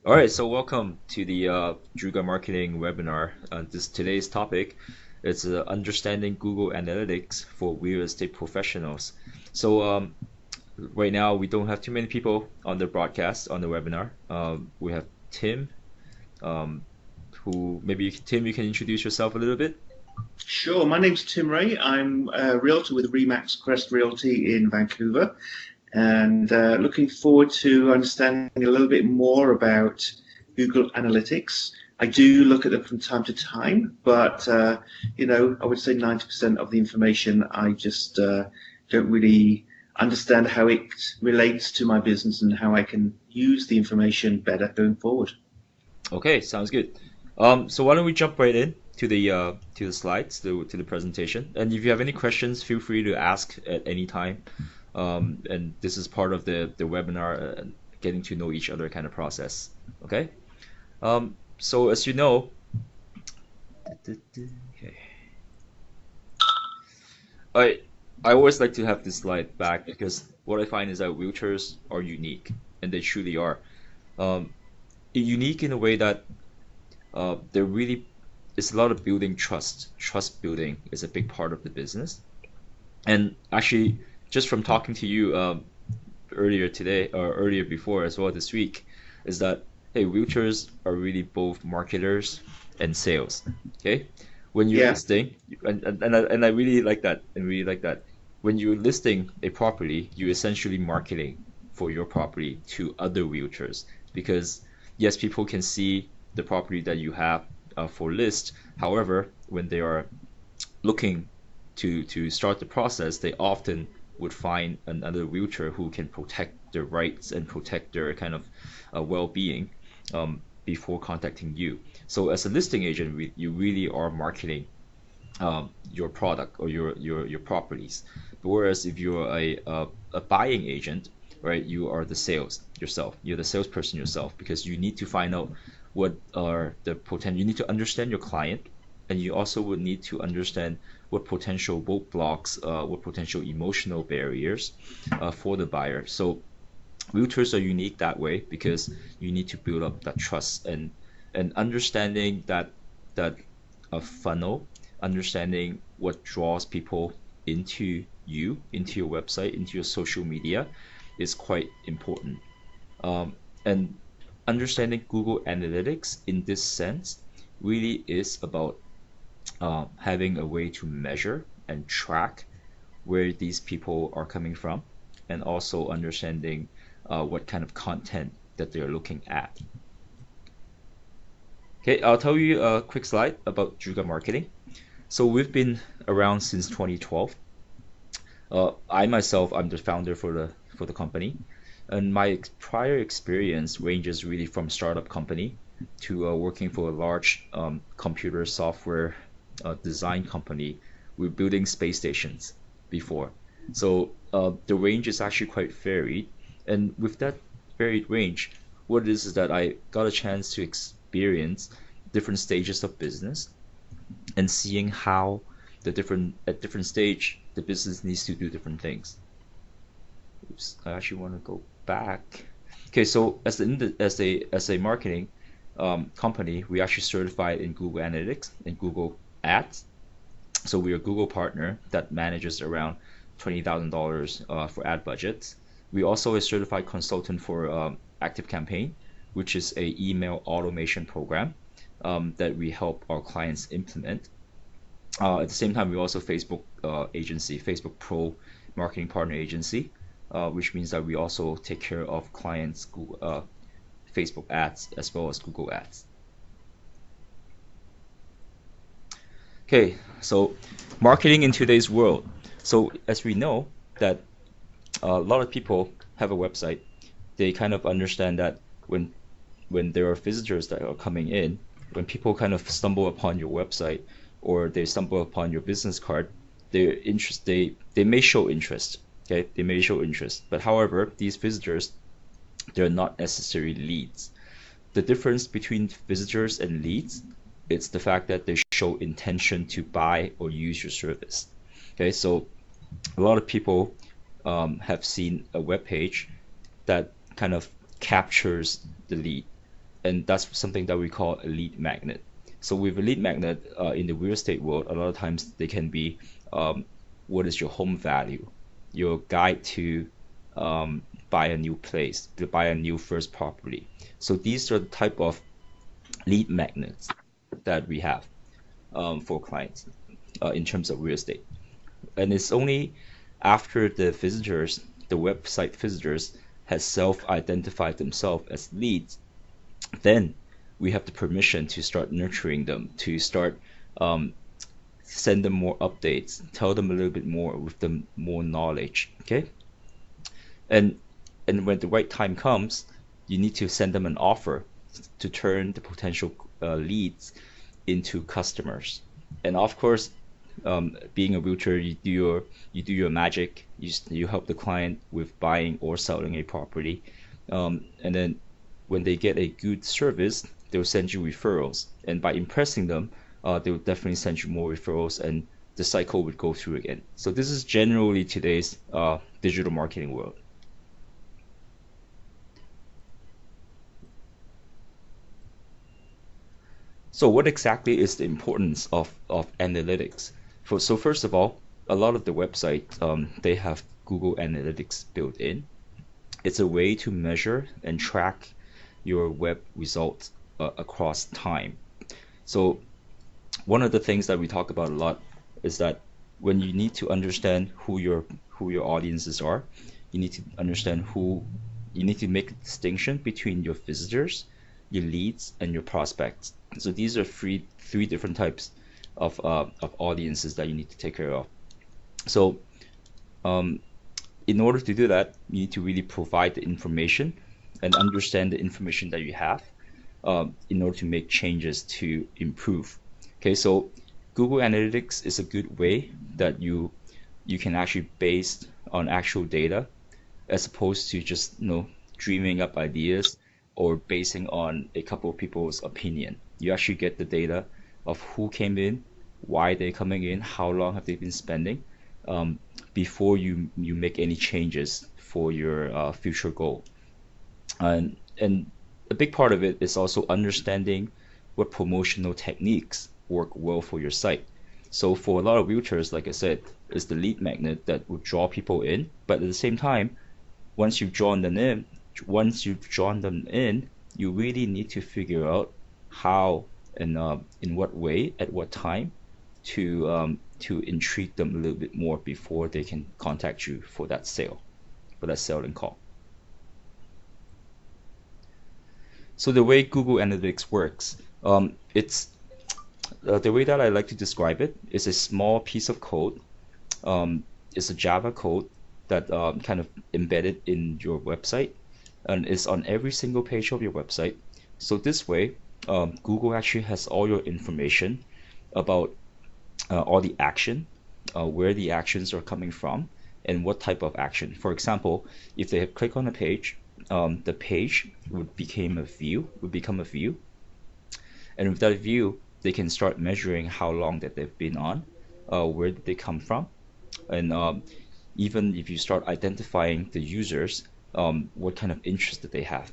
All right, so welcome to the Juda Marketing webinar. Today's topic is understanding Google Analytics for real estate professionals. So right now we don't have too many people on the broadcast on the webinar. We have Tim, um, who maybe Tim, you can introduce yourself a little bit. Sure, my name's Tim Ray. I'm a realtor with Remax Crest Realty in Vancouver, and looking forward to understanding a little bit more about Google Analytics. I do look at them from time to time, but I would say 90% of the information I just don't really understand how it relates to my business and how I can use the information better going forward. Okay, sounds good. So why don't we jump right in to the slides, to the presentation. And if you have any questions, feel free to ask at any time. And this is part of the webinar, getting to know each other kind of process. Okay. So as you know, okay, I I always like to have this slide back because what I find is that realtors are unique, and they truly are. Um, Unique in a way that they're really it's a lot of building trust. Trust building is a big part of the business. And actually, just from talking to you earlier today or earlier before as well this week, is that hey, realtors are really both marketers and sales. Okay, when you're Yeah. listing, and I really like that, and really like that. When you're listing a property, you're essentially marketing for your property to other realtors because yes, people can see the property that you have for list. However, when they are looking to start the process, they often would find another realtor who can protect their rights and protect their kind of well-being before contacting you. So as a listing agent, you really are marketing your product or your properties. Whereas if you're a buying agent, right, you are the sales yourself. You're the salesperson yourself because you need to find out what are the potential. You need to understand your client, and you also would need to understand what potential roadblocks, what potential emotional barriers for the buyer. So realtors are unique that way because you need to build up that trust and understanding that a funnel, understanding what draws people into your website, into your social media is quite important. And understanding Google Analytics in this sense really is about having a way to measure and track where these people are coming from, and also understanding what kind of content that they're looking at. Okay, I'll tell you a quick slide about Juga Marketing. So we've been around since 2012. I myself, I'm the founder for the company, and my prior experience ranges really from startup company to working for a large computer software design company. We're building space stations before, so the range is actually quite varied. And with that varied range, what it is that I got a chance to experience different stages of business and seeing how the different at different stage the business needs to do different things. Oops, I actually want to go back. Okay, so as a marketing company, we actually certified in Google Analytics and Google Ads. So we're a Google partner that manages around $20,000 for ad budgets. We also a certified consultant for Active Campaign, which is a email automation program that we help our clients implement. At the same time, we also Facebook agency, Facebook Pro marketing partner agency, which means that we also take care of clients' Google, Facebook ads as well as Google ads. Okay, so marketing in today's world. So as we know that a lot of people have a website, they kind of understand that when there are visitors that are coming in, when people kind of stumble upon your website or they stumble upon your business card, they may show interest. Okay, they may show interest, but however, these visitors, they're not necessarily leads. The difference between visitors and leads, it's the fact that they show intention to buy or use your service. Okay, so a lot of people have seen a web page that kind of captures the lead, and that's something that we call a lead magnet. So with a lead magnet in the real estate world, a lot of times they can be what is your home value, your guide to buy a new place, to buy a new first property. So these are the type of lead magnets that we have for clients in terms of real estate. And it's only after the visitors, the website visitors, has self-identified themselves as leads, then we have the permission to start nurturing them, to start send them more updates, tell them a little bit more with them more knowledge. Okay, and when the right time comes, you need to send them an offer to turn the potential leads into customers. And of course, being a realtor, you do your magic. You help the client with buying or selling a property, and then when they get a good service, they'll send you referrals. And by impressing them, they will definitely send you more referrals, and the cycle would go through again. So this is generally today's digital marketing world. So what exactly is the importance of analytics? So first of all, a lot of the websites, they have Google Analytics built in. It's a way to measure and track your web results across time. So one of the things that we talk about a lot is that when you need to understand who your audiences are, you need to understand you need to make a distinction between your visitors, your leads, and your prospects. So these are three different types of audiences that you need to take care of. So in order to do that, you need to really provide the information and understand the information that you have in order to make changes to improve. Okay, so Google Analytics is a good way that you can actually base on actual data, as opposed to just dreaming up ideas or basing on a couple of people's opinion. You actually get the data of who came in, why they're coming in, how long have they been spending, before you make any changes for your future goal. And a big part of it is also understanding what promotional techniques work well for your site. So for a lot of realtors, like I said, it's the lead magnet that will draw people in. But at the same time, once you've drawn them in, you really need to figure out how and in what way, at what time, to intrigue them a little bit more before they can contact you for that selling call. So the way Google Analytics works, it's the way that I like to describe it is a small piece of code. It's a Java code that kind of embedded in your website and is on every single page of your website. So this way, Google actually has all your information about all the action, where the actions are coming from, and what type of action. For example, if they have clicked on a page, the page would become a view, and with that view, they can start measuring how long that they've been on, where did they come from, and even if you start identifying the users, what kind of interest that they have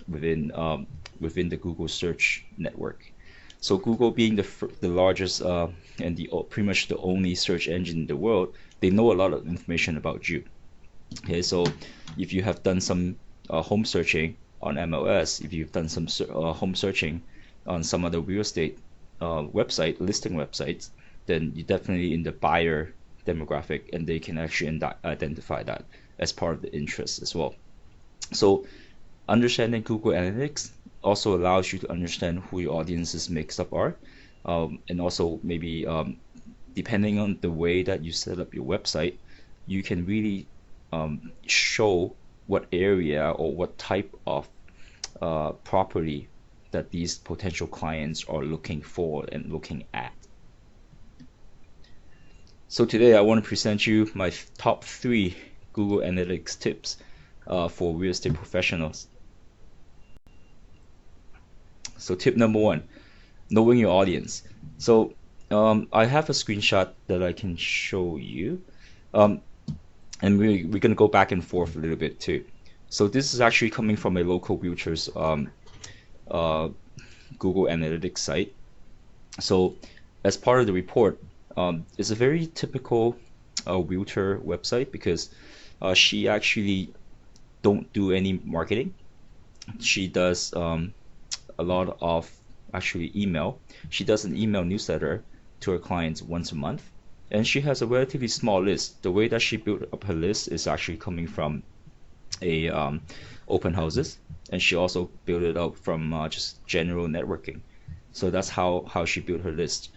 within the Google search network. So Google being the largest and pretty much the only search engine in the world, they know a lot of information about you. Okay, so if you have done some home searching on MLS, if you've done some home searching on some other real estate listing websites, then you're definitely in the buyer demographic, and they can actually identify that as part of the interest as well. So understanding Google Analytics also allows you to understand who your audience's mix up are, and also maybe depending on the way that you set up your website, you can really show what area or what type of property that these potential clients are looking for and looking at. So today I want to present you my top 3 Google Analytics tips for real estate professionals. So tip number 1, knowing your audience. So I have a screenshot that I can show you, and we're going to go back and forth a little bit too. So this is actually coming from a local realtor's uh, Google Analytics site. So as part of the report, it's a very typical realtor website because she actually don't do any marketing. She does a lot of actually email. She does an email newsletter to her clients once a month, and she has a relatively small list. The way that she built up her list is actually coming from a open houses, and she also built it up from just general networking. So that's how she built her list.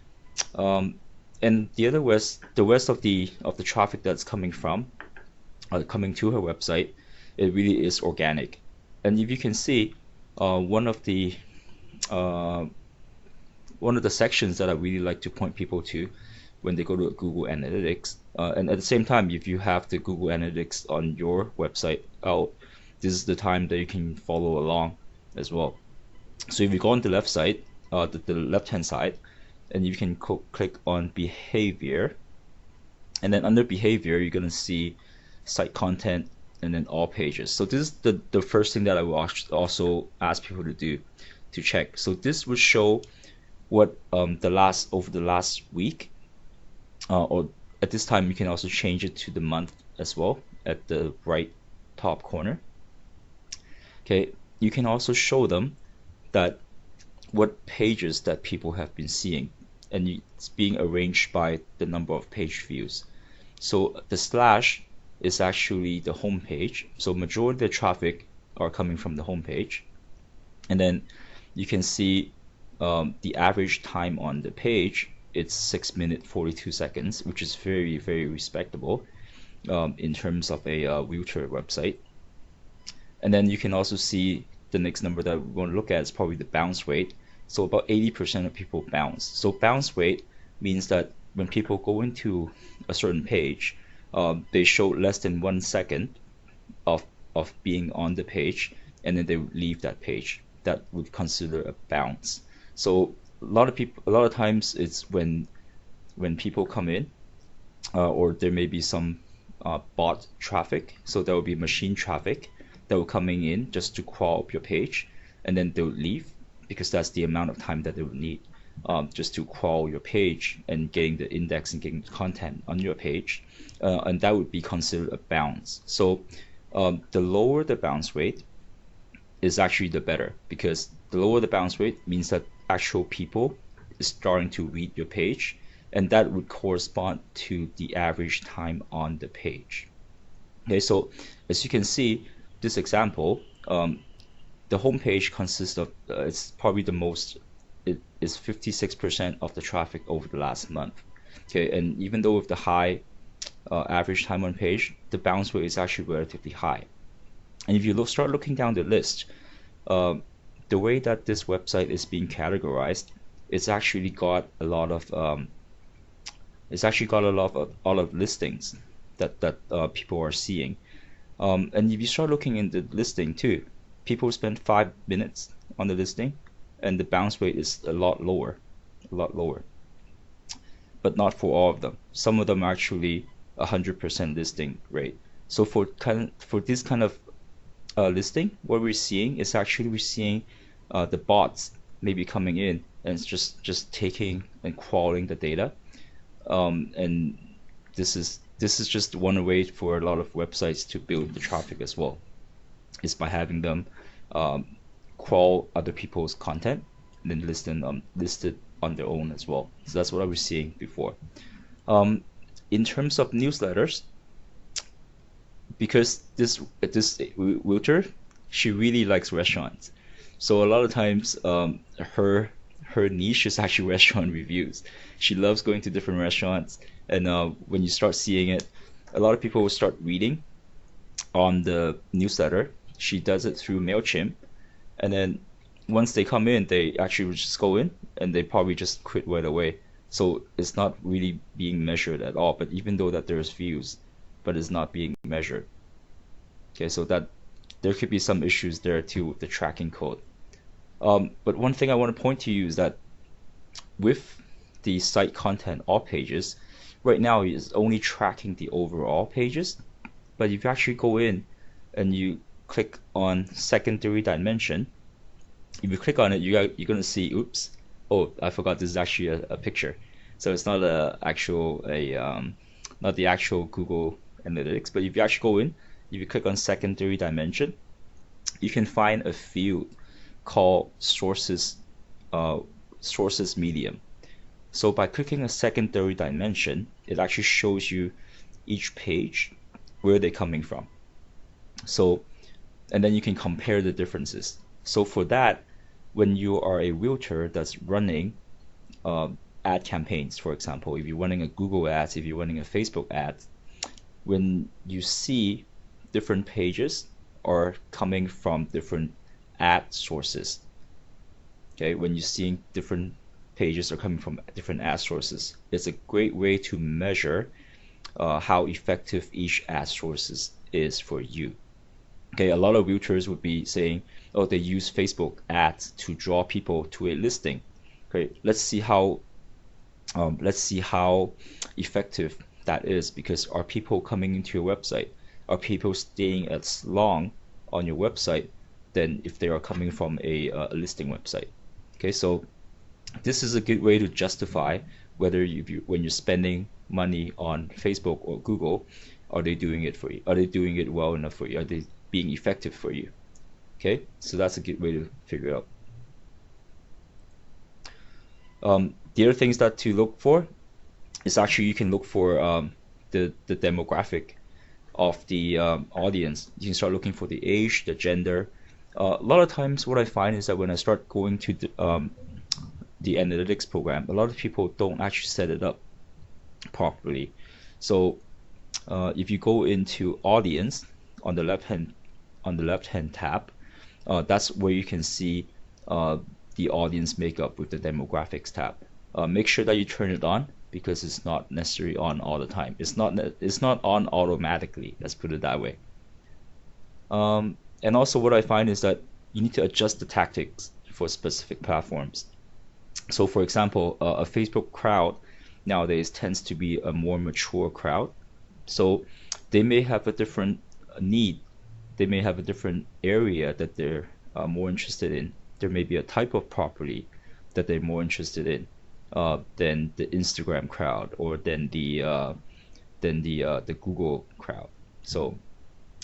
Um, and the rest of the traffic that's coming to her website, it really is organic. And if you can see, uh, one of the uh, one of the sections that I really like to point people to when they go to Google Analytics, and at the same time, if you have the Google Analytics on your website out, this is the time that you can follow along as well. So if you go on the left side, the left-hand side, and you can click on behavior, and then under behavior, you're gonna see site content and then all pages. So this is the first thing that I will also ask people to do to check. So this will show what over the last week, or at this time you can also change it to the month as well at the right top corner. Okay, you can also show them that what pages that people have been seeing, and it's being arranged by the number of page views. So the slash is actually the home page. So majority of the traffic are coming from the home page. And then you can see the average time on the page, it's 6 minutes 42 seconds, which is very, very respectable in terms of a realtor website. And then you can also see the next number that we're going to look at is probably the bounce rate. So about 80% of people bounce. So bounce rate means that when people go into a certain page, they show less than 1 second of being on the page, and then they leave that page. That would consider a bounce. So a lot of times it's when people come in, or there may be some bot traffic. So there will be machine traffic that will coming in just to crawl up your page, and then they'll leave because that's the amount of time that they will need just to crawl your page and getting the index and getting the content on your page, and that would be considered a bounce. So the lower the bounce rate is actually the better, because the lower the bounce rate means that actual people is starting to read your page, and that would correspond to the average time on the page. Okay, so as you can see, this example, the homepage consists of it's probably the most, it is 56% of the traffic over the last month. Okay, and even though with the high average time on page, the bounce rate is actually relatively high. And if you start looking down the list, the way that this website is being categorized, it's actually got a lot of listings that people are seeing. And if you start looking in the listing too, people spend 5 minutes on the listing, and the bounce rate is a lot lower. But not for all of them. Some of them are actually 100% listing rate. So for this kind of listing, what we're seeing is actually we're seeing the bots maybe coming in and it's just taking and crawling the data. And this is just one way for a lot of websites to build the traffic as well, is by having them crawl other people's content and then list it on their own as well. So that's what I was seeing before. In terms of newsletters, because this realtor, she really likes restaurants, so a lot of times her niche is actually restaurant reviews. She loves going to different restaurants, and when you start seeing it, a lot of people will start reading on the newsletter. She does it through MailChimp, and then once they come in, they actually will just go in and they probably just quit right away. So it's not really being measured at all. But even though that there's views, but it's not being measured. Okay, so that there could be some issues there too with the tracking code. But one thing I want to point to you is that with the site content, all pages, right now is only tracking the overall pages. But if you actually go in and you click on secondary dimension, If you click on it, you're gonna see, oops, oh, I forgot this is actually a picture. So it's not not the actual Google Analytics, but if you actually go in, if you click on secondary dimension, you can find a field called sources medium. So by clicking a secondary dimension, it actually shows you each page where they're coming from. So, and then you can compare the differences. So for that, when you are a realtor that's running ad campaigns, for example, if you're running a Google ads, if you're running a Facebook ad, when you see different pages are coming from different ad sources, okay, when you're seeing different pages are coming from different ad sources, it's a great way to measure how effective each ad sources is for you. Okay, a lot of realtors would be saying, oh, they use Facebook ads to draw people to a listing. Okay, let's see how effective that is, because are people coming into your website? Are people staying as long on your website than if they are coming from a listing website? Okay, so this is a good way to justify whether when you're spending money on Facebook or Google, are they doing it for you? Are they doing it well enough for you? Are they being effective for you? Okay, so that's a good way to figure it out. The other things that to look for is actually you can look for the demographic of the audience. You can start looking for the age, the gender. A lot of times what I find is that when I start going to the analytics program, a lot of people don't actually set it up properly. So if you go into audience on the left hand tab, that's where you can see the audience makeup with the demographics tab. Make sure that you turn it on, because it's not necessarily on all the time. It's not on automatically. Let's put it that way. And also what I find is that you need to adjust the tactics for specific platforms. So for example, a Facebook crowd nowadays tends to be a more mature crowd. So they may have a different need. They may have a different area that they're more interested in. There may be a type of property that they're more interested in than the Instagram crowd or than the Google crowd. So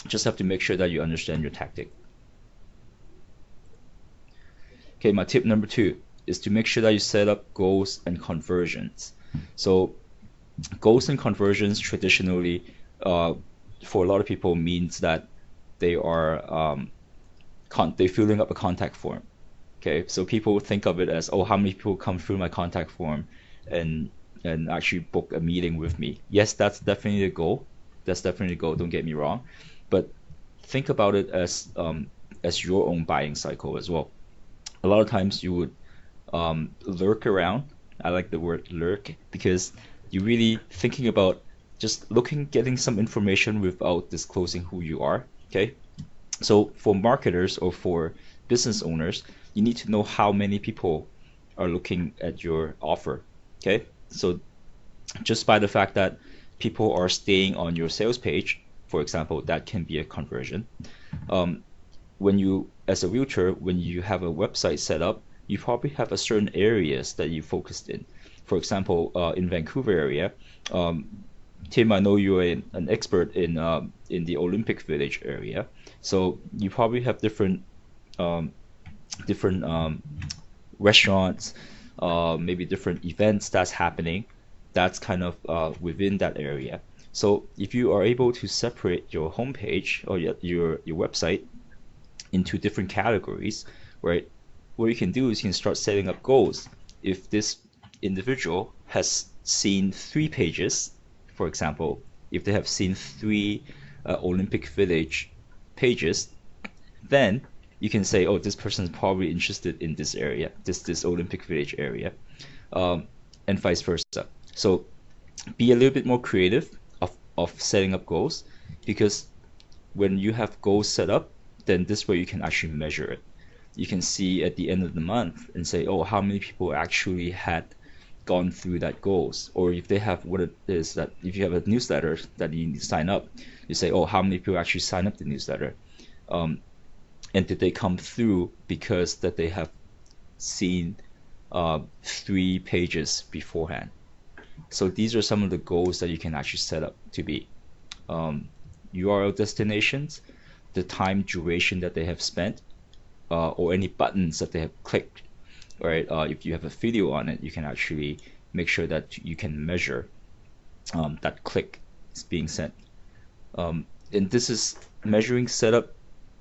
just have to make sure that you understand your tactic. Okay, my tip number 2 is to make sure that you set up goals and conversions. So goals and conversions traditionally, for a lot of people, means that they are they're filling up a contact form. Okay, so people think of it as, oh, how many people come through my contact form and actually book a meeting with me. Yes, that's definitely the goal. That's definitely the goal. Don't get me wrong, but think about it as your own buying cycle as well. A lot of times you would lurk around. I like the word lurk, because you're really thinking about just getting some information without disclosing who you are. Okay, so for marketers or for business owners, you need to know how many people are looking at your offer. Okay, so just by the fact that people are staying on your sales page, for example, that can be a conversion. When you, as a realtor, when you have a website set up, you probably have a certain areas that you focused in. For example, in Vancouver area, Tim, I know you're an expert in the Olympic Village area, so you probably have different restaurants, maybe different events that's happening. That's kind of within that area. So if you are able to separate your homepage or your website into different categories, right? What you can do is you can start setting up goals. If this individual has seen 3 pages, for example, if they have seen 3 Olympic Village pages, then you can say, oh, this person is probably interested in this area, this Olympic Village area, and vice versa. So be a little bit more creative of setting up goals, because when you have goals set up, then this way you can actually measure it. You can see at the end of the month and say, oh, how many people actually had gone through that goals. Or if they have, what it is that if you have a newsletter that you need to sign up, you say, oh, how many people actually sign up the newsletter. and did they come through because that they have seen 3 pages beforehand. So these are some of the goals that you can actually set up to be URL destinations, the time duration that they have spent, or any buttons that they have clicked. Right? If you have a video on it, you can actually make sure that you can measure that click is being sent. And this is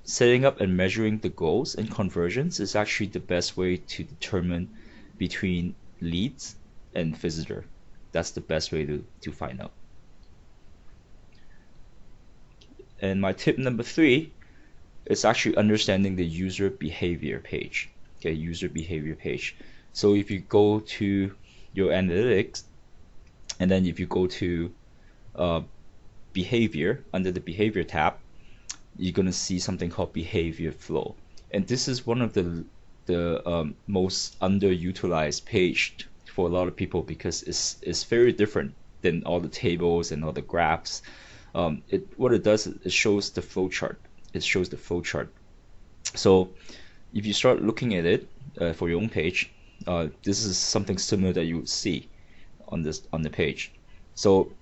setting up and measuring the goals and conversions is actually the best way to determine between leads and visitor. That's the best way to find out. And my tip number 3 is actually understanding the user behavior page. Okay, user behavior page. So if you go to your analytics, and then if you go to behavior, under the behavior tab, you're going to see something called behavior flow. And this is one of the most underutilized page for a lot of people because it's very different than all the tables and all the graphs. What it does is it shows the flow chart. It shows the flow chart. So if you start looking at it for your own page, this is something similar that you would see on the page. So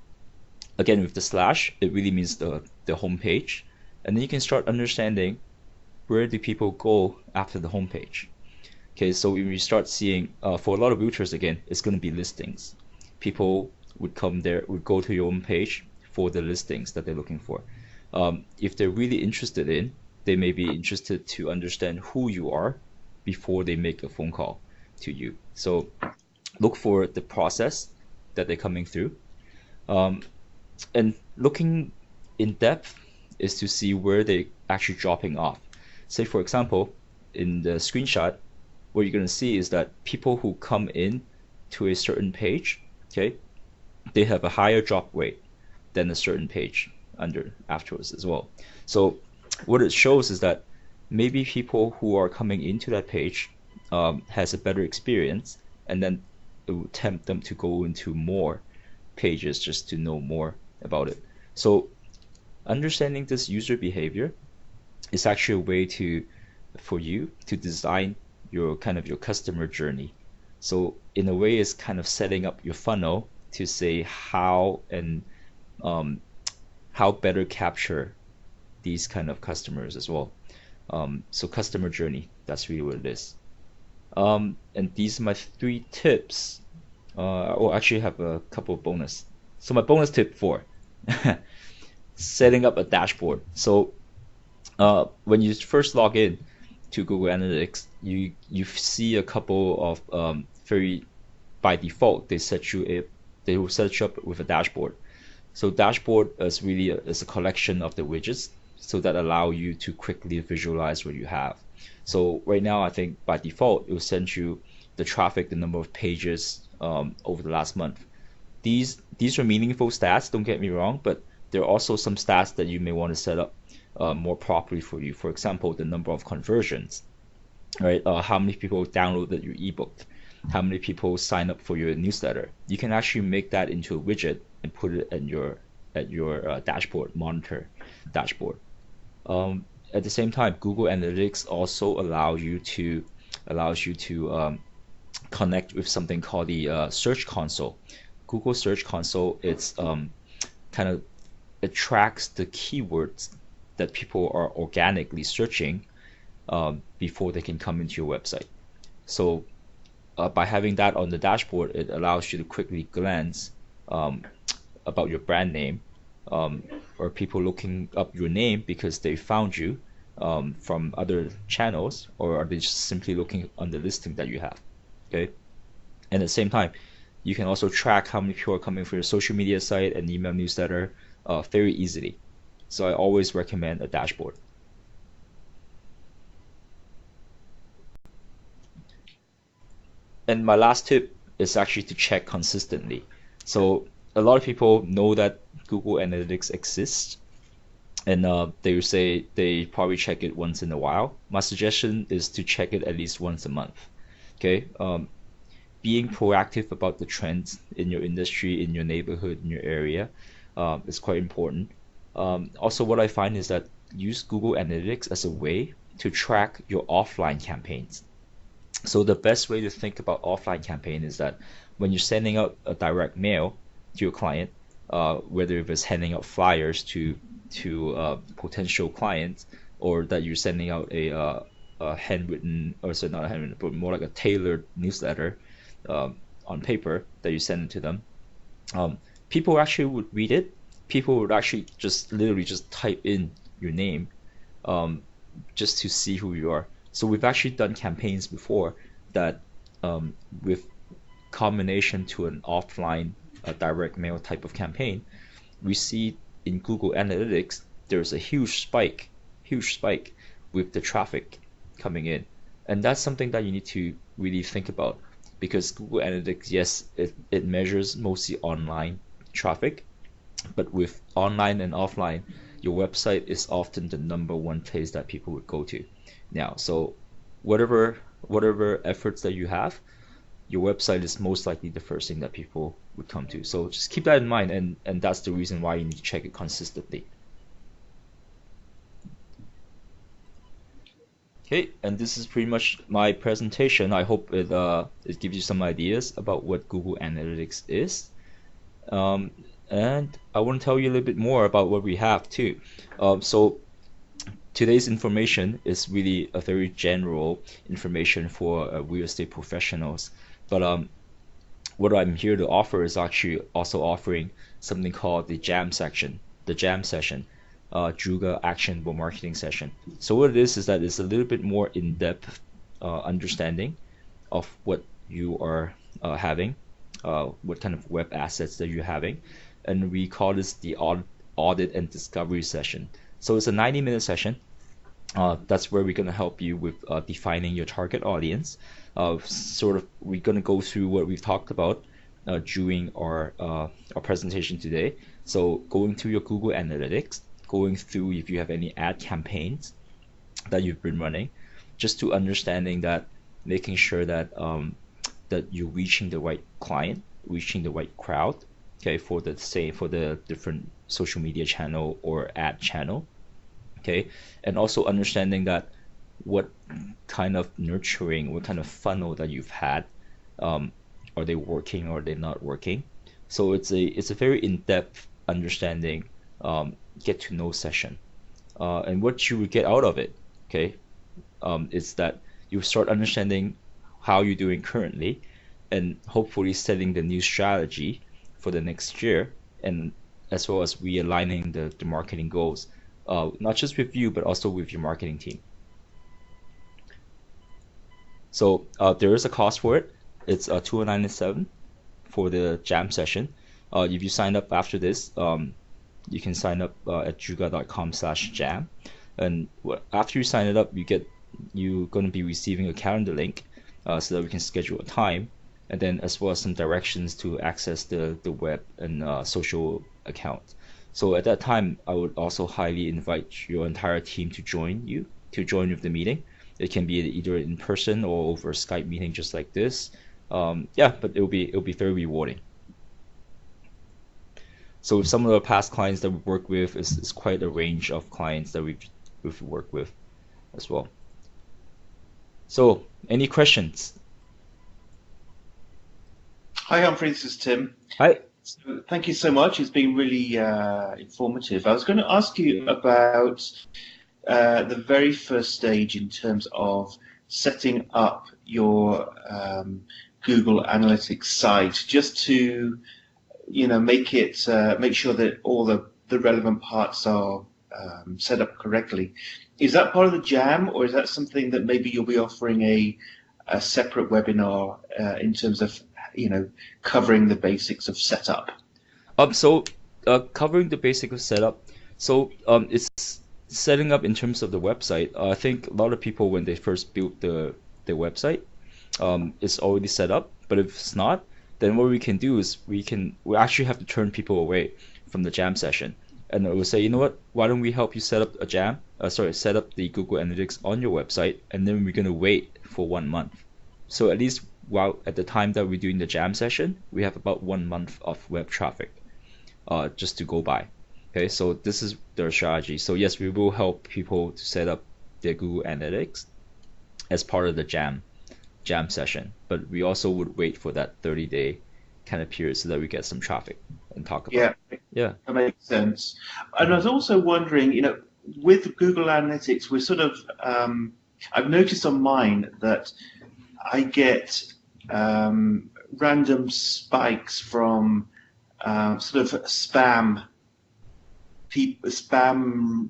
again, with the slash, it really means the home page, and then you can start understanding where do people go after the home page. Okay, so when you start seeing, for a lot of realtors, again, it's going to be listings. People would come there, would go to your own page for the listings that they're looking for. If they're really interested in, they may be interested to understand who you are before they make a phone call to you. So look for the process that they're coming through. And looking in depth is to see where they're actually dropping off. Say, for example, in the screenshot, what you're going to see is that people who come in to a certain page, okay, they have a higher drop rate than a certain page afterwards as well. So what it shows is that maybe people who are coming into that page has a better experience, and then it will tempt them to go into more pages just to know more about it. So understanding this user behavior is actually a way for you to design your customer journey. So in a way, it's kind of setting up your funnel to say how better capture these kind of customers as well. So customer journey, that's really what it is. And these are my 3 tips. Or actually have a couple of bonus. So my bonus tip 4, setting up a dashboard. So when you first log in to Google Analytics, you see a couple of by default they will set you up with a dashboard. So dashboard is really is a collection of the widgets, so that allow you to quickly visualize what you have. So right now, I think by default it will send you the traffic, the number of pages over the last month. These are meaningful stats, don't get me wrong, but there are also some stats that you may want to set up more properly for you. For example, the number of conversions, right? How many people downloaded your ebook? How many people sign up for your newsletter? You can actually make that into a widget and put it at your dashboard, monitor dashboard. At the same time, Google Analytics also allows you to connect with something called the Search Console. Google Search Console, it tracks the keywords that people are organically searching before they can come into your website. So by having that on the dashboard, it allows you to quickly glance about your brand name, or people looking up your name because they found you from other channels, or are they just simply looking on the listing that you have. Okay, and at the same time, you can also track how many people are coming from your social media site and email newsletter very easily. So I always recommend a dashboard. And my last tip is actually to check consistently. So a lot of people know that Google Analytics exists, and they will say they probably check it once in a while. My suggestion is to check it at least once a month. Okay, being proactive about the trends in your industry, in your neighborhood, in your area is quite important. Also, what I find is that use Google Analytics as a way to track your offline campaigns. So the best way to think about offline campaign is that when you're sending out a direct mail to your client, whether if it's handing out flyers to potential clients, or that you're sending out a handwritten, or so not a handwritten, but more like a tailored newsletter on paper that you send it to them, people actually would read it. People would actually just literally just type in your name, just to see who you are. So we've actually done campaigns before that, with combination to an offline direct mail type of campaign, we see in Google Analytics there's a huge spike with the traffic coming in. And that's something that you need to really think about, because Google Analytics, yes, it measures mostly online traffic, but with online and offline, your website is often the number one place that people would go to now. So whatever efforts that you have, your website is most likely the first thing that people would come to. So just keep that in mind, and that's the reason why you need to check it consistently. Okay, and this is pretty much my presentation. I hope it gives you some ideas about what Google Analytics is. And I want to tell you a little bit more about what we have too. So today's information is really a very general information for real estate professionals. But what I'm here to offer is actually also offering something called the jam session, Juda actionable marketing session. So what it is that it's a little bit more in-depth understanding of what you are having, what kind of web assets that you're having, and we call this the audit and discovery session. So it's a 90-minute session. That's where we're going to help you with defining your target audience. We're going to go through what we've talked about during our presentation today. So going through your Google Analytics, going through if you have any ad campaigns that you've been running, just to understanding that, making sure that that you're reaching the right client, reaching the right crowd, okay, for the different social media channel or ad channel, okay, and also understanding that what kind of nurturing, what kind of funnel that you've had, are they working or are they not working? So it's a very in-depth understanding, get to know session, and what you would get out of it, okay, is that you start understanding how you're doing currently, and hopefully setting the new strategy for the next year, and as well as realigning the marketing goals, not just with you but also with your marketing team. So there is a cost for it. It's $297 for the jam session. If you sign up after this, you can sign up at juga.com/jam, and after you sign it up, you're going to be receiving a calendar link, so that we can schedule a time, and then as well as some directions to access the web and social account. So at that time, I would also highly invite your entire team to join with the meeting. It can be either in person or over a Skype meeting, just like this. Yeah, but it'll be very rewarding. So with some of the past clients that we work with, is quite a range of clients that we've worked with as well. So any questions? Hi, Humphrey. This is Tim. Hi. So thank you so much. It's been really informative. I was going to ask you about the very first stage in terms of setting up your Google Analytics site, just to make sure that all the relevant parts are set up correctly. Is that part of the jam, or is that something that maybe you'll be offering a separate webinar in terms of covering the basics of setup? Covering the basics of setup. So it's setting up in terms of the website. I think a lot of people, when they first build the website, it's already set up. But if it's not, then what we can do is we actually have to turn people away from the jam session, and we'll say, you know what? Why don't we help you set up set up the Google Analytics on your website, and then we're gonna wait for 1 month. So at least while at the time that we're doing the jam session, we have about 1 month of web traffic, just to go by. Okay, so this is their strategy. So yes, we will help people to set up the Google Analytics as part of the jam session, but we also would wait for that 30-day kind of period so that we get some traffic and talk about Yeah, it. Yeah. that makes sense. And I was also wondering, with Google Analytics, we're sort of, I've noticed on mine that I get random spikes from sort of spam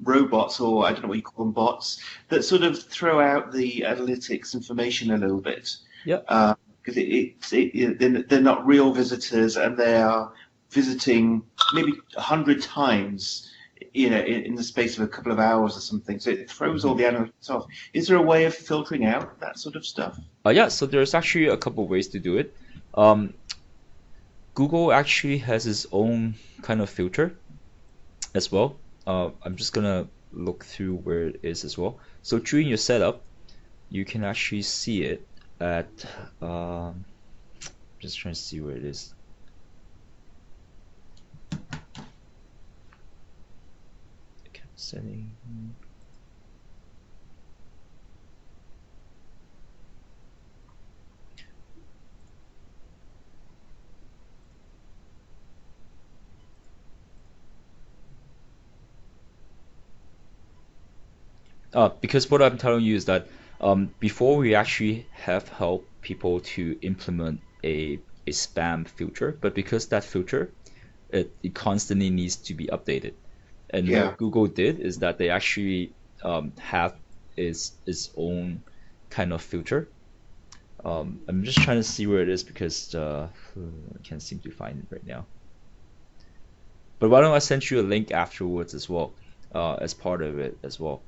robots, or I don't know what you call them, bots, that sort of throw out the analytics information a little bit. Yeah. Because they're not real visitors, and they are visiting maybe 100 times, in the space of a couple of hours or something. So it throws all the analytics off. Is there a way of filtering out that sort of stuff? Yeah, so there's actually a couple ways to do it. Google actually has its own kind of filter as well. I'm just gonna look through where it is as well. So during your setup, you can actually see it at just trying to see where it is. Account setting. Because what I'm telling you is that before we actually have helped people to implement a spam filter, but because that filter it constantly needs to be updated. And Yeah. what Google did is that they actually have its own kind of filter. I'm just trying to see where it is because I can't seem to find it right now. But why don't I send you a link afterwards as well, as part of it as well,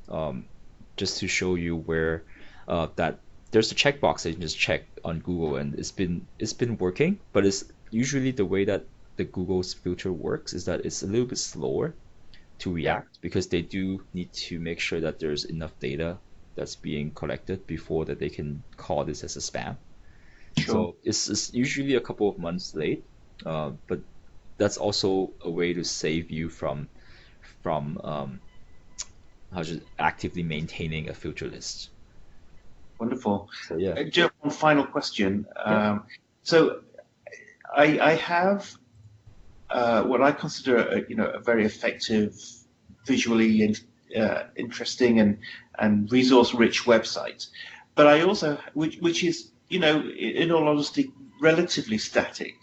just to show you where that there's a checkbox that you can just check on Google, and it's been working, but it's usually the way that the Google's filter works is that it's a little bit slower to react because they do need to make sure that there's enough data that's being collected before that they can call this as a spam. Sure. So it's usually a couple of months late, but that's also a way to save you from how just actively maintaining a filter list. Wonderful. So yeah. Joe, one final question. Yeah. So I have what I consider a very effective, visually interesting and resource-rich website, but I also which is in all honesty relatively static.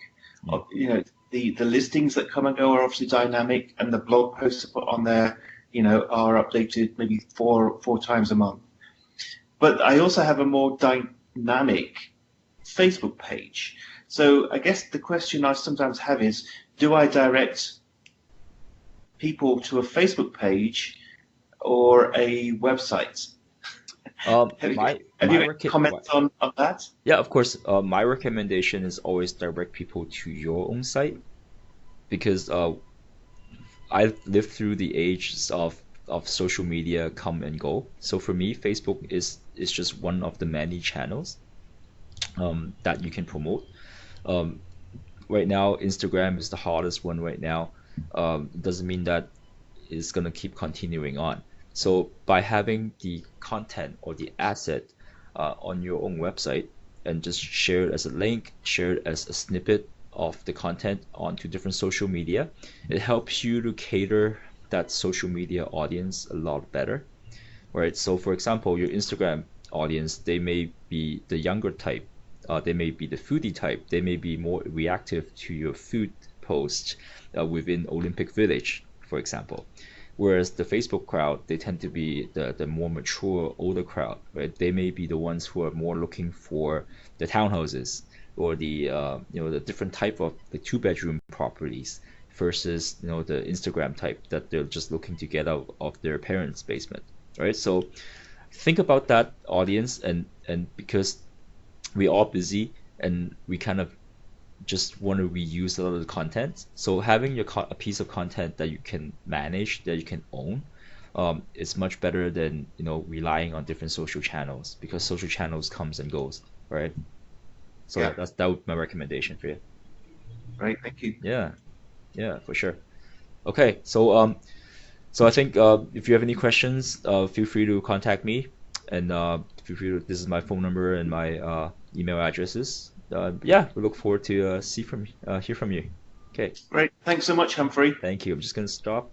The listings that come and go are obviously dynamic, and the blog posts I put on there are updated maybe four times a month. But I also have a more dynamic Facebook page. So I guess the question I sometimes have is, do I direct people to a Facebook page or a website? Have you comments on that? Yeah, of course. My recommendation is always direct people to your own site because I've lived through the ages of social media come and go. So for me, Facebook is just one of the many channels that you can promote. Right now, Instagram is the hardest one right now. Doesn't mean that it's gonna keep continuing on. So by having the content or the asset on your own website and just share it as a link, share it as a snippet of the content onto different social media, it helps you to cater that social media audience a lot better, right? So for example, your Instagram audience, they may be the younger type, they may be the foodie type, they may be more reactive to your food post within Olympic Village, for example. Whereas the Facebook crowd, they tend to be the more mature, older crowd, right? They may be the ones who are more looking for the townhouses or the the different type of the 2-bedroom properties versus the Instagram type that they're just looking to get out of their parents' basement, right? So think about that audience, and because we're all busy and we kind of just want to reuse a lot of the content, so having a piece of content that you can manage, that you can own, is much better than relying on different social channels, because social channels comes and goes, right? So Yeah. that would be my recommendation for you. Right, thank you. Yeah, for sure. Okay, so So I think if you have any questions, feel free to contact me, and feel free to, this is my phone number and my email addresses. Yeah, we look forward to hear from you. Okay, Great. Thanks so much, Humphrey. thank you. I'm just gonna stop.